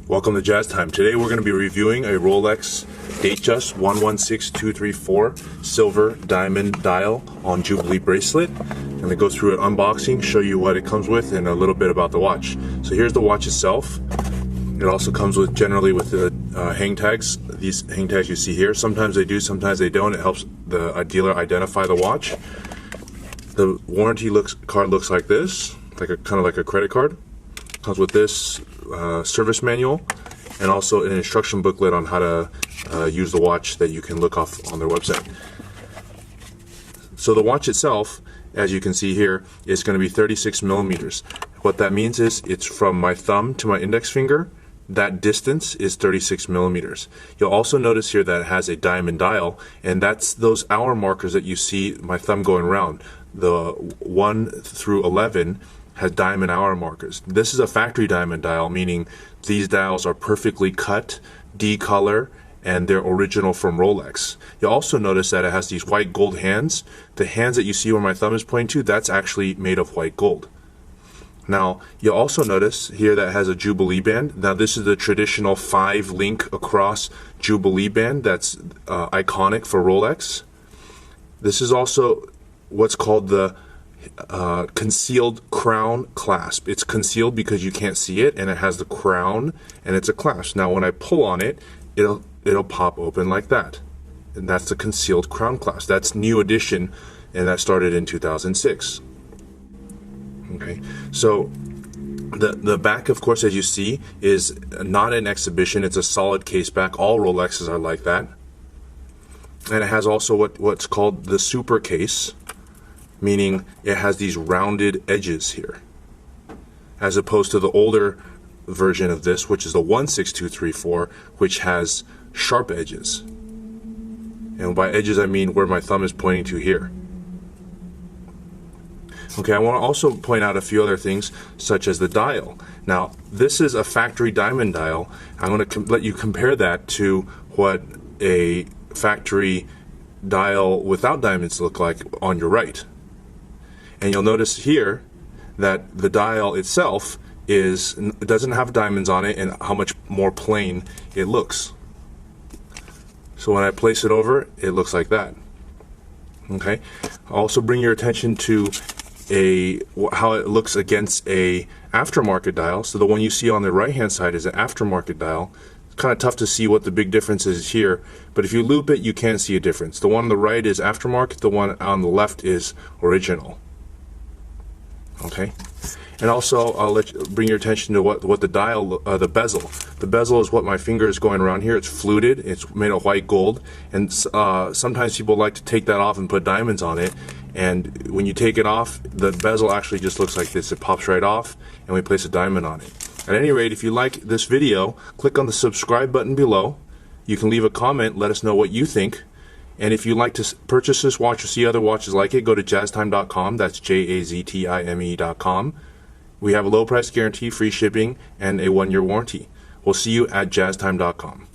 Welcome to Jazz Time. Today we're going to be reviewing a Rolex Datejust 116234 silver diamond dial on Jubilee bracelet. I'm going to go through an unboxing, show you what it comes with, and a little bit about the watch. So here's the watch itself. It also comes with generally with the hang tags. These hang tags you see here. Sometimes they do, sometimes they don't. It helps the dealer identify the watch. The warranty card looks like this, kind of like a credit card. Comes with this service manual and also an instruction booklet on how to use the watch that you can look off on their website. So the watch itself, as you can see here, is going to be 36 millimeters. What that means is it's from my thumb to my index finger. That distance is 36 millimeters. You'll also notice here that it has a diamond dial, and that's those hour markers that you see my thumb going around. The 1 through 11 has diamond hour markers. This is a factory diamond dial, meaning these dials are perfectly cut, D-color, and they're original from Rolex. You'll also notice that it has these white gold hands. The hands that you see where my thumb is pointing to, that's actually made of white gold. Now, you'll also notice here that it has a Jubilee Band. Now, this is the traditional 5-link across Jubilee Band that's iconic for Rolex. This is also what's called the concealed crown clasp. It's concealed because you can't see it, and it has the crown and it's a clasp. Now when I pull on it, it'll pop open like that, and that's the concealed crown clasp. That's new edition, and that started in 2006. Okay, so the back, of course, as you see, is not an exhibition. It's a solid case back. All Rolexes are like that, and it has also what's called the super case, meaning it has these rounded edges here, as opposed to the older version of this, which is the 16234, which has sharp edges. And by edges I mean where my thumb is pointing to here. Okay, I want to also point out a few other things, such as the dial. Now, this is a factory diamond dial. I'm going to let you compare that to what a factory dial without diamonds look like on your right. And you'll notice here that the dial itself doesn't have diamonds on it, and how much more plain it looks. So when I place it over, it looks like that. Okay. I'll also bring your attention to how it looks against a aftermarket dial. So the one you see on the right hand side is an aftermarket dial. It's kind of tough to see what the big difference is here, but if you loop it, you can see a difference. The one on the right is aftermarket, the one on the left is original. Okay, and also I'll bring your attention to what the dial, the bezel. The bezel is what my finger is going around here. It's fluted. It's made of white gold, and sometimes people like to take that off and put diamonds on it. And when you take it off, the bezel actually just looks like this. It pops right off, and we place a diamond on it. At any rate, if you like this video, click on the subscribe button below. You can leave a comment. Let us know what you think. And if you'd like to purchase this watch or see other watches like it, go to jazztime.com. That's JAZTIME.com. We have a low price guarantee, free shipping, and a 1-year warranty. We'll see you at jazztime.com.